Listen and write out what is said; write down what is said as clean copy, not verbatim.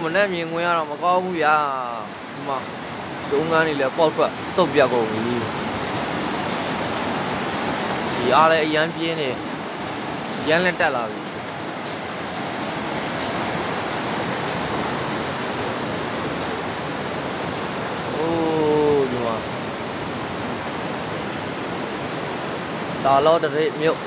မနဲ့မြင်ခွင့်ရတော့မကောင်းဘူးဗျာဒီမှာဒုံးကန်းတွေလည်းပေါက်ထွက်စုပ်ပြတ်ကုန်ပြီဒီအားလည်းအရန်ပြင်းနေရမ်းလက်တက်လာပြီအိုးဒီမှာဒါတော့တရိပ်မြို့